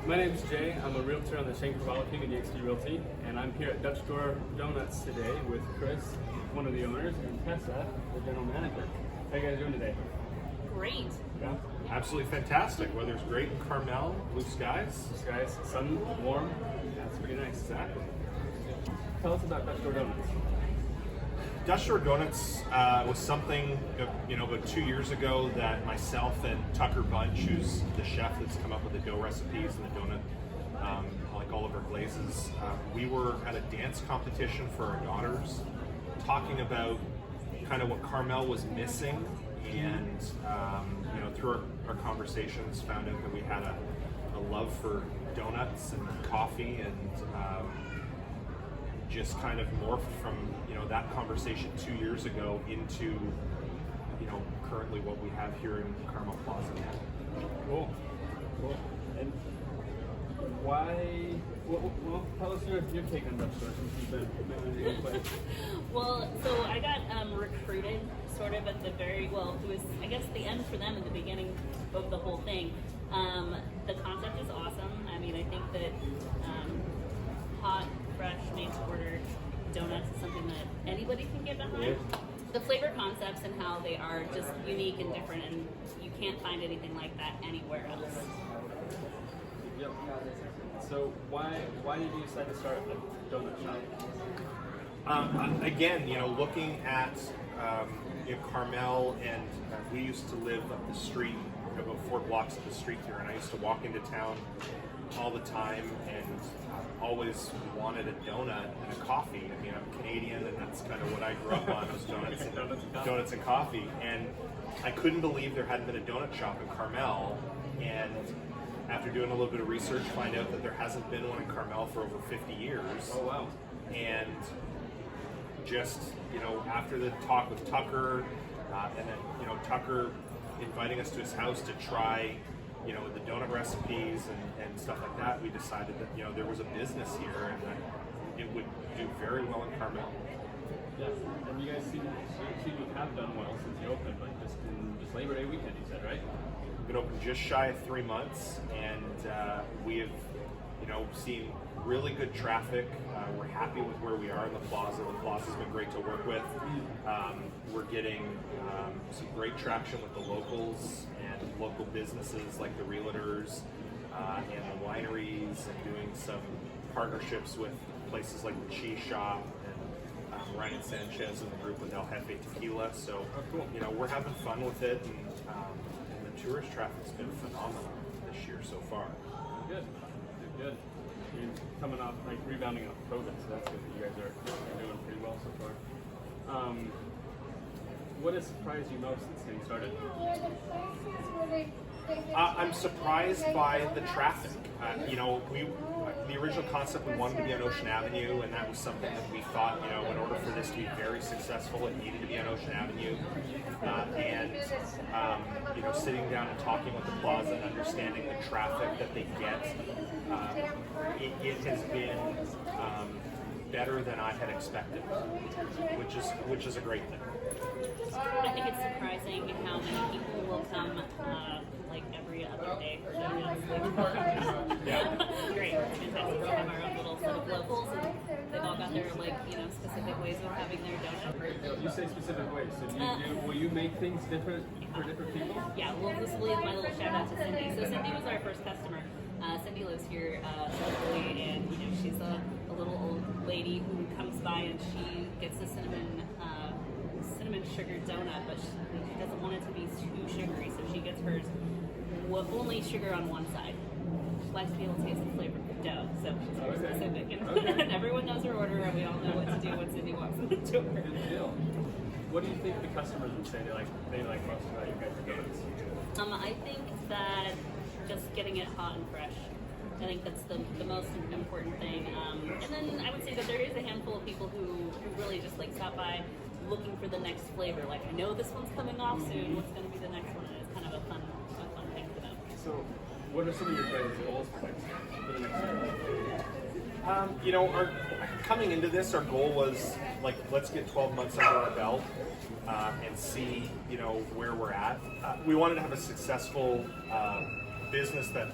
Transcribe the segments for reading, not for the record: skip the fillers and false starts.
My name's Jay. I'm a realtor on the Shanker Valley and EXT Realty, and I'm here at Dutch Door Donuts today with Chris, one of the owners, and Tessa, the general manager. How you guys doing today? Great. Yeah. Absolutely fantastic. Weather's great in Carmel, blue skies. Blue skies, sun, warm. That's pretty nice. Exactly. Tell us about Dutch Door Donuts. Dutch Door Donuts was something, about 2 years ago that myself and Tucker Bunch, who's the chef that's come up with the dough recipes and the donut, like all of our glazes, we were at a dance competition for our daughters, talking about kind of what Carmel was missing, and through our conversations, found out that we had a love for donuts and coffee, and just kind of morphed from that conversation 2 years ago into currently what we have here in Carmel Plaza. Cool. And why? Well, tell us your take on Dutch Door since you've been in the place. Well, so I got recruited sort of at the it was, I guess, the end for them at the beginning of the whole thing. The concept is awesome. I mean, I think that hot, fresh, made-to-order donuts is something that anybody can get behind. Yeah. The flavor concepts and how they are just unique and different, and you can't find anything like that anywhere else. Yep. So why did you decide to start a donut shop? Again, looking at Carmel, and we used to live up the street, about 4 blocks up the street here, and I used to walk into town all the time and always wanted a donut and a coffee. I mean, I'm Canadian, and that's kind of what I grew up on, was donuts and coffee. And I couldn't believe there hadn't been a donut shop in Carmel, and after doing a little bit of research, find out that there hasn't been one in Carmel for over 50 years. Oh, wow. And just, after the talk with Tucker, and then, Tucker inviting us to his house to try, the donut recipes and stuff like that, we decided that, there was a business here and that it would do very well in Carmel. Yes, and you guys seem to have done well since you opened, like just Labor Day weekend, you said, right? We've been open just shy of 3 months, and we have, seen really good traffic. We're happy with where we are in the plaza. The plaza's been great to work with. We're getting some great traction with the locals and local businesses like the Realtors and the wineries, and doing some partnerships with places like the Cheese Shop and Ryan Sanchez and the group with El Jefe Tequila. So, cool. We're having fun with it, and the tourist traffic's been phenomenal this year so far. Good. You're coming off, rebounding off COVID, so that's good that you guys are doing pretty well so far. What has surprised you most since getting started? I'm surprised by the traffic. The original concept, we wanted to be on Ocean Avenue, and that was something that we thought, in order for this to be very successful, it needed to be on Ocean Avenue. Sitting down and talking with the plaza and understanding the traffic that they get, it has been better than I had expected, which is a great thing. I think it's surprising how many people will come every other day for donuts. Yeah. Great. It's fantastic. We have our own little set of locals, and they've all got their specific ways of having their donut. You say specific ways, so will you make things different for different people? Yeah, well, this will leave my little shout out to Cindy. So Cindy was our first customer. Cindy lives here locally, and she's a little old lady who comes by and she gets the cinnamon sugar donut, but she doesn't want it to be too sugary, so she gets hers only sugar on one side. She likes to be able to taste the flavor of the dough, so she's very specific. And everyone knows her order, and we all know what to do when Cindy walks into the door. Good deal. What do you think the customers would say they like most about you guys' donuts? I think that just getting it hot and fresh. I think that's the most important thing. And then I would say that there is a handful of people who really just stop by looking for the next flavor. I know this one's coming off soon. What's going to be the next one? And it's kind of a fun thing for them. So, what are some of your greatest goals for the next year? Coming into this, our goal was let's get 12 months under our belt and see where we're at. We wanted to have a successful business that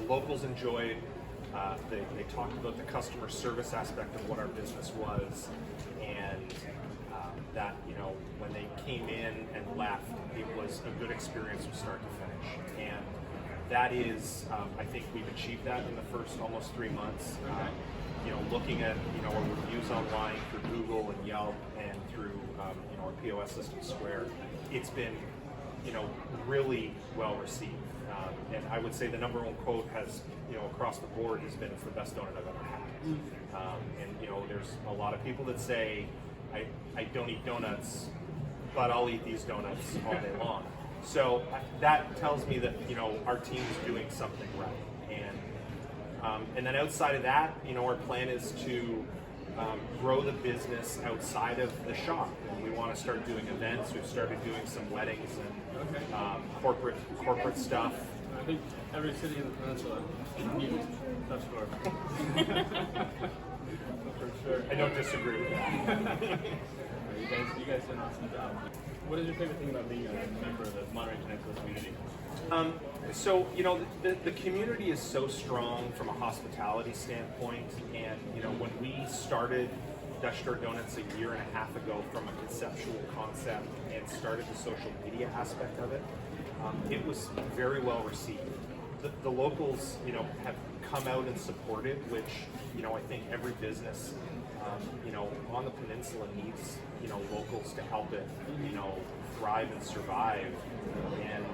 locals enjoyed. They talked about the customer service aspect of what our business was, and that when they came in and left, it was a good experience from start to finish. And that is, I think we've achieved that in the first almost 3 months. Looking at our reviews online through Google and Yelp and through our POS system Square, it's been really well received. And I would say the number one quote has across the board has been, "It's the best donut I've ever had." And there's a lot of people that say, I don't eat donuts, but I'll eat these donuts all day long. So that tells me that our team is doing something right. And then outside of that, our plan is to grow the business outside of the shop. And we want to start doing events. We've started doing some weddings and corporate stuff. I think every city in the peninsula needs a touch store. For sure. I don't disagree with that. You guys did an awesome job. What is your favorite thing about being a member of the Monterey Peninsula community? So the community is so strong from a hospitality standpoint, and when we started Dutch Door Donuts a year and a half ago from a conceptual concept and started the social media aspect of it, it was very well received. The locals have come out and supported, which I think every business on the peninsula needs locals to help it thrive and survive. And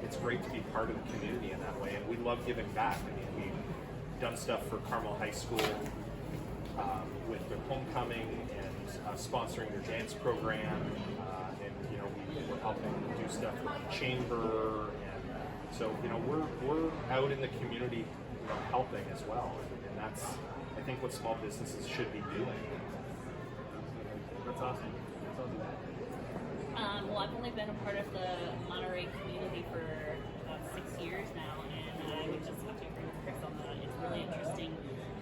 it's great to be part of the community in that way, and we love giving back. I mean, we've done stuff for Carmel High School with their homecoming and sponsoring their dance program, and we're helping do stuff with the chamber, and so we're out in the community helping as well, and that's I think what small businesses should be doing. That's awesome. Well, I've only been a part of the Monterey community for about 6 years now, and I would just have to agree with Chris on that. It's really interesting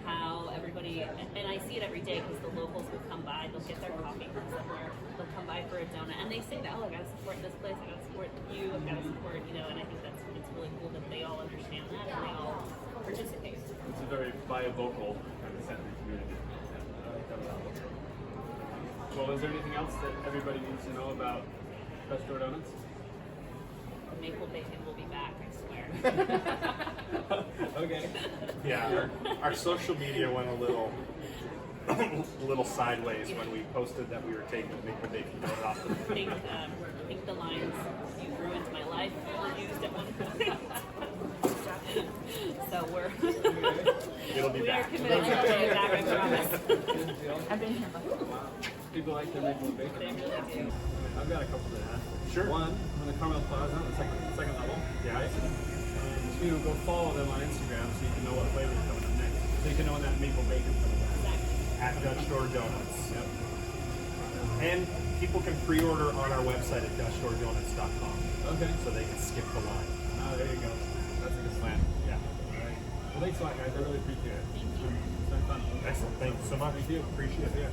how everybody, and I see it every day because the locals will come by, they'll get their coffee from somewhere, they'll come by for a donut, and they say that, I gotta support this place, I gotta support you, I've gotta support, and I think it's really cool that they all understand that and they all participate. It's a very bio-vocal kind of centered community. Well, is there anything else that everybody needs to know about Dutch Door Donuts? Maple bacon will be back, I swear. Okay. Yeah, our social media went a little sideways when we posted that we were taking the maple bacon donut off the I think the lines "you ruined my life" were used at one point. So It'll be we back. are committed to bringing it back, I promise. I've been here before. Wow. People like their maple bacon. They really do. I've got a couple to ask. Sure. One, on the Carmel Plaza, on the second level. Yeah. Right? So you go follow them on Instagram so you can know what flavor is coming up next. So you can know when that maple bacon coming back. At Dutch Door Donuts. Yep. And people can pre-order on our website at DutchDoorDonuts.com. Okay. So they can skip the line. Oh, there you go. That's a good plan. Yeah. All right. Well, thanks a lot, guys. I really appreciate it. Thank you. It's been fun. Excellent. Thank you so much. Thank you. Appreciate it. Yeah.